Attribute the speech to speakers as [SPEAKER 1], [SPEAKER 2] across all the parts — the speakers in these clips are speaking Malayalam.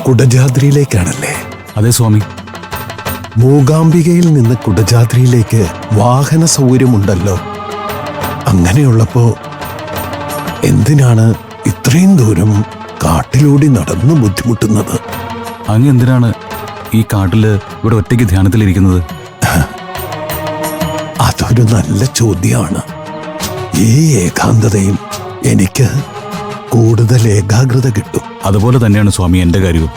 [SPEAKER 1] കുടജാദ്രിയിലേക്കാണല്ലേ?
[SPEAKER 2] അതെ സ്വാമി.
[SPEAKER 1] മൂകാംബികയിൽ നിന്ന് കുടജാദ്രിയിലേക്ക് വാഹന സൗകര്യമുണ്ടല്ലോ. അങ്ങനെയുള്ളപ്പോ എന്തിനാണ് ഇത്രയും ദൂരം കാട്ടിലൂടെ നടന്ന് ബുദ്ധിമുട്ടുന്നത്?
[SPEAKER 2] അങ്ങ് എന്തിനാണ് ഈ കാട്ടില് ഇവിടെ ഒറ്റയ്ക്ക് ധ്യാനത്തിലിരിക്കുന്നത്?
[SPEAKER 1] അതൊരു നല്ല ചോദ്യമാണ്. ഈ ഏകാന്തതയും എനിക്ക് കൂടുതൽ ഏകാഗ്രത കിട്ടും.
[SPEAKER 2] അതുപോലെ തന്നെയാണ് സ്വാമി എൻ്റെ കാര്യവും.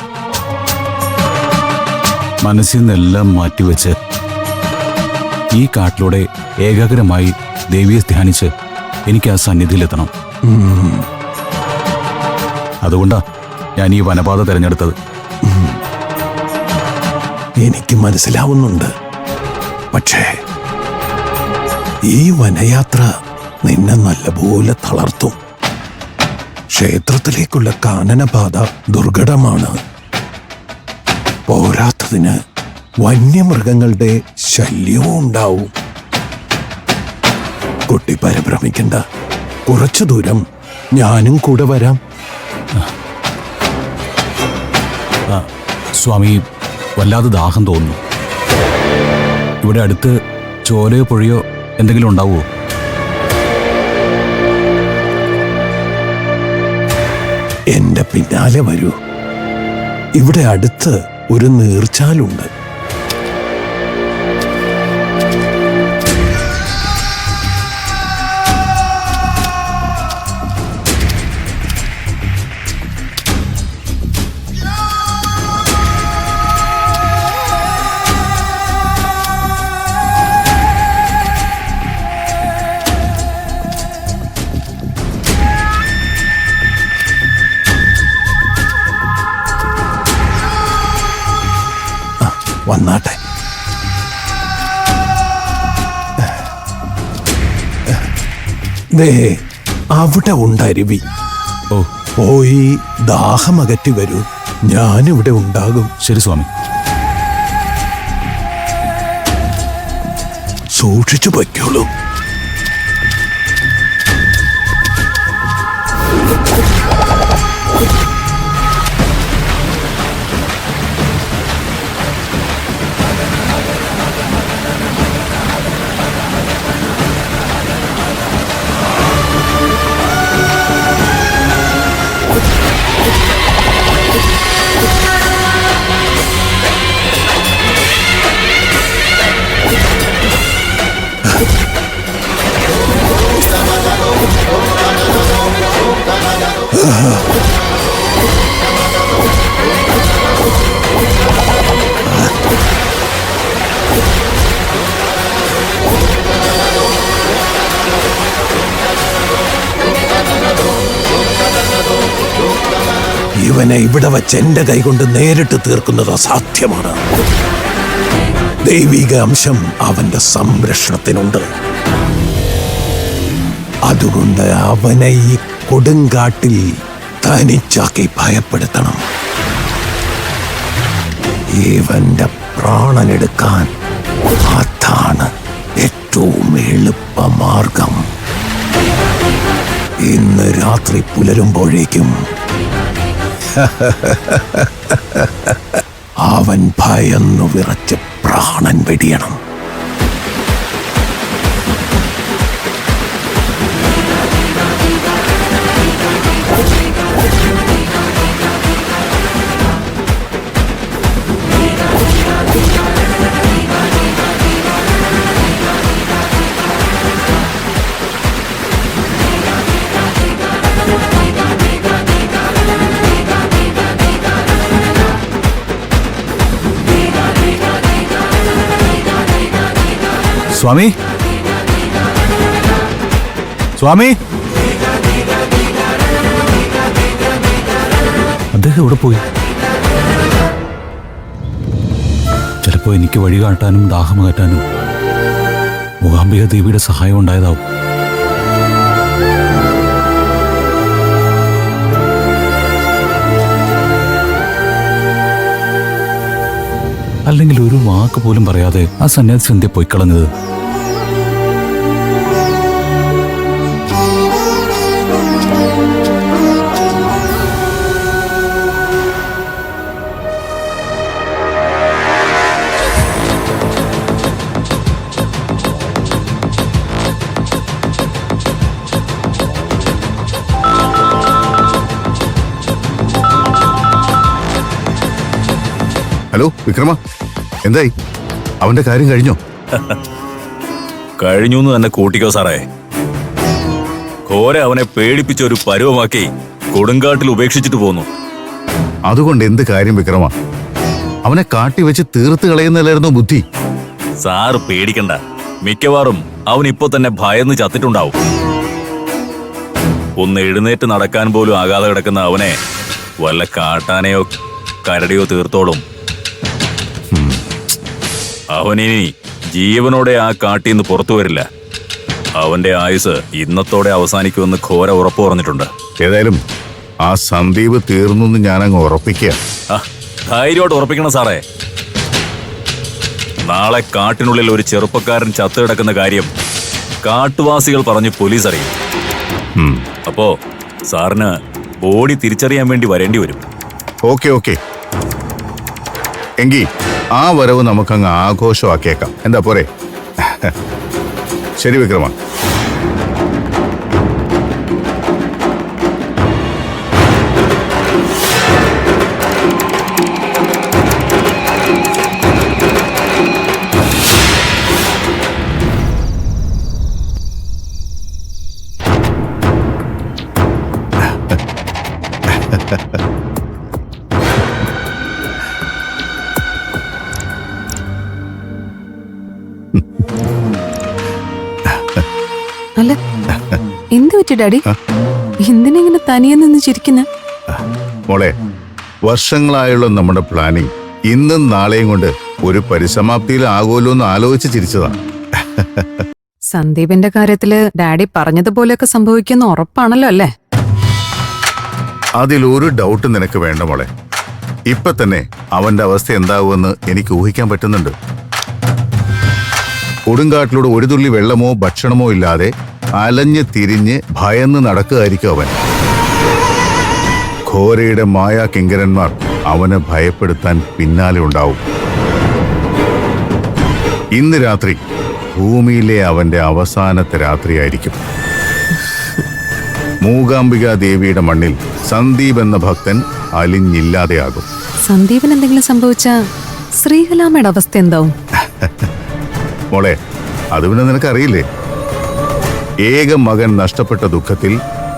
[SPEAKER 2] മനസ്സിൽ നിന്നെല്ലാം മാറ്റിവെച്ച് ഈ കാട്ടിലൂടെ ഏകാഗ്രമായി ദേവിയെ ധ്യാനിച്ച് എനിക്ക് ആ സന്നിധിയിലെത്തണം. അതുകൊണ്ടാ ഞാൻ ഈ വനപാത തിരഞ്ഞെടുത്തത്.
[SPEAKER 1] എനിക്ക് മനസ്സിലാവുന്നുണ്ട്. പക്ഷേ ഈ വനയാത്ര നിന്നെ നല്ലപോലെ തളർത്തും. ക്ഷേത്രത്തിലേക്കുള്ള കാനനപാത ദുർഘടമാണ്. പോരാത്തതിന് വന്യമൃഗങ്ങളുടെ ശല്യവും ഉണ്ടാവും. കുട്ടി പരിഭ്രമിക്കണ്ട. കുറച്ചു ദൂരം ഞാനും കൂടെ വരാം.
[SPEAKER 2] സ്വാമി, വല്ലാതെ ദാഹം തോന്നുന്നു. ഇവിടെ അടുത്ത് ചോരയോ പുഴയോ എന്തെങ്കിലും ഉണ്ടാവുമോ?
[SPEAKER 1] എന്റെ പിന്നാലെ വരൂ. ഇവിടെ അടുത്ത് ഒരു നീർച്ചാലുണ്ട്. വന്നാട്ടെ. ദേ അവിടെ ഉണ്ടരുവി. പോയി ദാഹമകറ്റി വരൂ. ഞാനിവിടെ ഉണ്ടാകും.
[SPEAKER 2] ശരി സ്വാമി.
[SPEAKER 1] സൂക്ഷിച്ചു വയ്ക്കോളൂ. ഇവനെ ഇവിടെ വച്ച് എന്റെ കൈകൊണ്ട് നേരിട്ട് തീർക്കുന്നത് അസാധ്യമാണ്. ദൈവിക അംശം അവന്റെ സംരക്ഷണത്തിനുണ്ട്. അതുകൊണ്ട് അവനെ ഈ കൊടുങ്കാട്ടിൽ തനിച്ചാക്കി ഭയപ്പെടുത്തണം. ഇവന്റെ പ്രാണനെടുക്കാൻ അതാണ് ഏറ്റവും എളുപ്പമാർഗം. ഇന്ന് രാത്രി പുലരുമ്പോഴേക്കും അവൻ ഭയന്നു വിറച്ച് പ്രാണൻ വെടിയണം.
[SPEAKER 2] സ്വാമി, സ്വാമി, അദ്ദേഹം എവിടെ പോയി? ചിലപ്പോ എനിക്ക് വഴി കാട്ടാനും ദാഹമകറ്റാനും മൂകാംബിക ദേവിയുടെ സഹായം ഉണ്ടായതാവും. അല്ലെങ്കിൽ ഒരു വാക്ക് പോലും പറയാതെ ആ സന്യാസി എന്തിയെ പൊയ്ക്കളഞ്ഞത്?
[SPEAKER 3] വിക്രമ, എന്തായി? അവന്റെ കാര്യം കഴിഞ്ഞോ?
[SPEAKER 4] കഴിഞ്ഞു എന്ന് തന്നെ കൂട്ടിക്കോ സാറേ. ഘോര അവനെ പേടിപ്പിച്ച ഒരു പരുവമാക്കി കൊടുങ്കാട്ടിൽ ഉപേക്ഷിച്ചിട്ട് പോന്നു.
[SPEAKER 3] അതുകൊണ്ട് എന്ത് കാര്യം വിക്രമ? അവനെ കാട്ടി വെച്ച് തീർത്ത് കളയുന്നല്ലായിരുന്നു ബുദ്ധി.
[SPEAKER 4] സാറ് പേടിക്കണ്ട, മിക്കവാറും അവൻ ഇപ്പൊ തന്നെ ഭയന്ന് ചത്തിട്ടുണ്ടാവും. ഒന്ന് എഴുന്നേറ്റ് നടക്കാൻ പോലും ആകാതെ കിടക്കുന്ന അവനെ വല്ല കാട്ടാനയോ കരടിയോ തീർത്തോളും. അവനിനി ജീവനോടെ ആ കാട്ടിന്ന് പുറത്തു വരില്ല. അവന്റെ ആയുസ് ഇന്നത്തോടെ അവസാനിക്കുമെന്ന് ഘോര ഉറപ്പു പറഞ്ഞിട്ടുണ്ട്.
[SPEAKER 3] ഏതായാലും ആ സന്ദീപ് തീർന്നു ഞാനങ്ങ് ഉറപ്പിക്കുക.
[SPEAKER 4] ധൈര്യമായിട്ട് ഉറപ്പിക്കണം സാറേ. നാളെ കാട്ടിനുള്ളിൽ ഒരു ചെറുപ്പക്കാരൻ ചത്തു കിടക്കുന്ന കാര്യം കാട്ടുവാസികൾ പറഞ്ഞ് പോലീസ് അറിയും. അപ്പോ സാറിന് ബോഡി തിരിച്ചറിയാൻ വേണ്ടി വരേണ്ടി വരും.
[SPEAKER 3] ഓക്കെ. എങ്കിൽ ആ വരവ് നമുക്കങ്ങ് ആഘോഷമാക്കിയേക്കാം. എന്താ പോരെ? ശരി വിക്രമ.
[SPEAKER 5] അല്ല, എന്ത് പറ്റി ഡാഡി? എന്തിനെങ്ങനെ തനിയെ നിന്ന് ചിരിക്കുന്ന?
[SPEAKER 3] മോളെ, വർഷങ്ങളായുള്ള നമ്മുടെ പ്ലാനിങ് ഇന്നും നാളെയും കൊണ്ട് ഒരു പരിസമാപ്തിയിലാകുമല്ലോ എന്ന് ആലോചിച്ച് ചിരിച്ചതാണ്.
[SPEAKER 5] സന്ദീപിന്റെ കാര്യത്തില് ഡാഡി പറഞ്ഞതുപോലെയൊക്കെ സംഭവിക്കുന്ന ഉറപ്പാണല്ലോ അല്ലേ?
[SPEAKER 3] അതിലൊരു ഡൗട്ട് നിനക്ക് വേണ്ട മോളെ. ഇപ്പൊ തന്നെ അവന്റെ അവസ്ഥ എന്താവുമെന്ന് എനിക്ക് ഊഹിക്കാൻ പറ്റുന്നുണ്ട്. കൊടുങ്കാട്ടിലൂടെ ഒരു തുള്ളി വെള്ളമോ ഭക്ഷണമോ ഇല്ലാതെ അലഞ്ഞ് തിരിഞ്ഞ് ഭയന്ന് നടക്കുകയായിരിക്കും അവൻ. ഘോരയുടെ മായാ കിങ്കരന്മാർ അവനെ ഭയപ്പെടുത്താൻ പിന്നാലെ ഉണ്ടാവും. ഇന്ന് രാത്രി ഭൂമിയിലെ അവന്റെ അവസാനത്തെ രാത്രിയായിരിക്കും. മൂകാംബിക ദേവിയുടെ മണ്ണിൽ സന്ദീപ് എന്ന ഭക്തൻ അലിഞ്ഞില്ലാതെയാകും.
[SPEAKER 5] സന്ദീപിന് എന്തെങ്കിലും സംഭവിച്ചാ ശ്രീകലാമയുടെ അവസ്ഥ എന്താവും?
[SPEAKER 3] മോളെ, അത് പിന്നെ നിനക്കറിയില്ലേ? ഏക മകൻ നഷ്ടപ്പെട്ട ദുഃഖത്തിൽ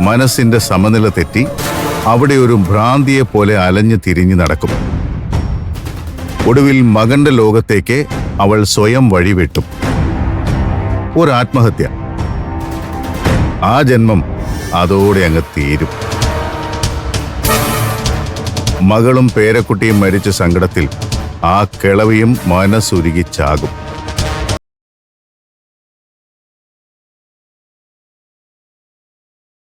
[SPEAKER 3] മനസ്സിന്റെ സമനില തെറ്റി അവിടെ ഒരു ഭ്രാന്തിയെ പോലെ അലഞ്ഞു തിരിഞ്ഞു നടക്കും. ഒടുവിൽ മകന്റെ ലോകത്തേക്ക് അവൾ സ്വയം വഴിവെട്ടും. ഒരാത്മഹത്യ. ആ ജന്മം അതോടെ അങ്ങ് തീരും. മകളും പേരക്കുട്ടിയും മരിച്ച സങ്കടത്തിൽ ആ കിളവിയും മനസ്സുരുകി ചാകും.